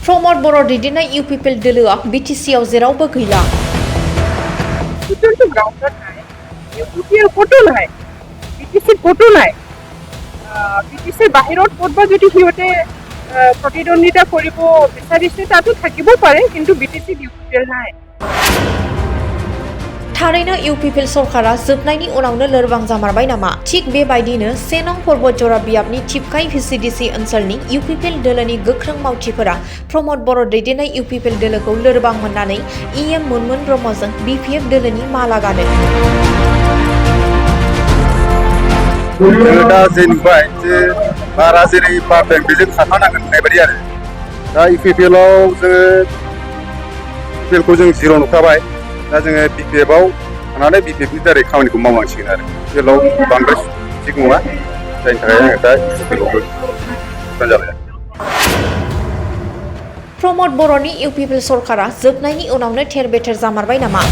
प्रमद बर' दैदेननाय UPPL दोलोआ बिटिसिआव जेरावबो गैला। ইউপিপিএল ক'তো নাই, বিটিচিত ক'তো নাই। বিটিচিৰ বাহিৰত ক'তবা যদি সিহঁতে প্ৰতিদ্বন্দ্বিতা কৰিব বিচাৰিছে তাতো থাকিব পাৰে, কিন্তু বিটিচিত ইউপিপিএল নাই। थारैनो इउपिपिएल सरकारा जोबनायनि उनावनो लोरबां जामारबाय नामा? थिग बेबायदिनो 1 नं पर्बतजरा बियाबनि थिपकाय भिसिडिसि ओनसोलनि इउपिपिएल दोलोनि गोख्रों मावथिफोरा प्रमद बर' दैदेननाय इउपिपिएल दोलोखौ लोरबां मोननानै इएम मोनमोन ब्रह्मजों बिपिएफ दोलोनि माला गानो। दा जे नुबाय जे बारा जेरै पार्टदों बेजों खारफानांगोन होननाय बायदि आरो दा इउपिपिएलआव इउपिपिएलखौ जों जिर' नुखाबाय। दा जोङो बिपिएफआव थानानै बिपिएफनि दारै खामानिखौ मावनांसिगोन आरो इउपिपिएलआव बांद्राय थिग नङा, जायनि थाखाय आङो दा इउपिपिएलआवबो जाबाय। प्रमद बर'नि इउपिपिएल सरकारा जोबनायनि उनावनो थेर बेथेर जामारबाय नामा?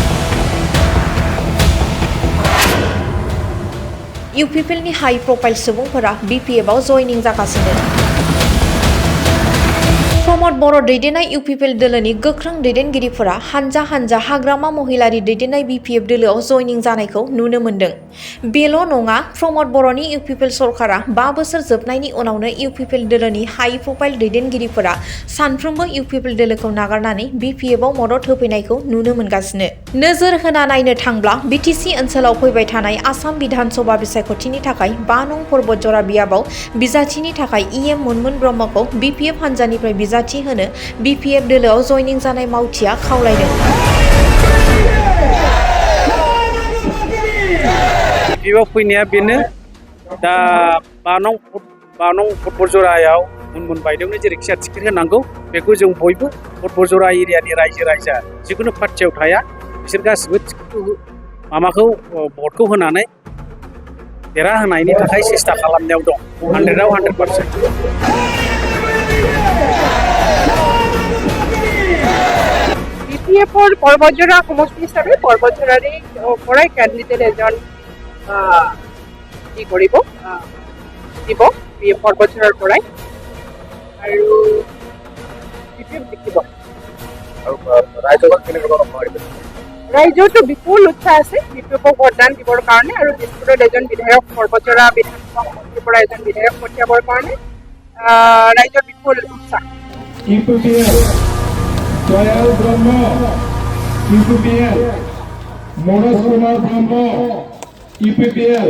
इउपिपिएलनि हाई प्रफाइल सुबुंफोरा बिपिएफआव जयनिं जागासिनो। प्रमद बर' दैदेननाय इउपिपिएल दोलोनि गोख्रों दैदेनगिरिफोरा हानजा हानजा हाग्रामा महिलारि दैदेननाय बिपिएफ दोलोआव जयनिं जानायखौ नुनो मोन्दों। बेल' नङा, प्रमद बर'नि इउपिपिएल सरकारा 5 बोसोर जोबनायनि उनावनो इउपिपिएल दोलोनि हाई प्रफाइल दैदेनगिरिफोरा सानफ्रोमबो इउपिपिएल दोलोखौ नागारनानै बिपिएफआव मदद होफैनायखौ नुनो मोनगासिनो। नोजोर होना नायनो थांब्ला बिटिसि ओनसोलाव फैबाय थानाय आसाम बिधान सभा बिसायख'थिनि थाखाय 5 नं पर्बतजरा बियाबाव बिजाथिनि थाखाय इएम मोनमोन ब्रह्मखौ बिपिएफ हानजानिफ्राय बिजाथि होनो बिपिएफ दोलोआव जयनिं जानाय मावथिया खावलायदों। बिपिएफआव फैनाया बेनो दा 5 नं पर्बतजरायाव मोनमोन बायदेवनो जेरैखि जाया टिकेट होनांगौ, बेखौ जों बयबो पर्बतजरा एरियानि रायजो राजा जिखुनु पार्टियाव थाया बिसोर गासिबो माबाखौ भटखौ होनानै देरहाहोनायनि थाखाय सेस्था खालामनायाव दं 100आव 100%। বিপিএফৰ পৰ্বতজৰা সমষ্টি হিচাপে পৰ্বতজৰাৰে পৰাই কেণ্ডিডেট এজন কি কৰিব দিব পৰ্বতজৰাৰ পৰাই আৰু বিপিএফ জিকিব। ৰাইজৰতো বিপুল উৎসাহ আছে বিপিএফক ভোটদান দিবৰ কাৰণে আৰু দিছপুৰত এজন বিধায়ক পৰ্বতজৰা বিধানসভা সমষ্টিৰ পৰা এজন বিধায়ক পঠিয়াবৰ কাৰণে ৰাইজৰ বিপুল উৎসাহ। ইউপিপিএল দয়াল ব্ৰহ্ম, ইউপিপিএল মনোজ কুমাৰ ব্ৰহ্ম, ইউপিপিএল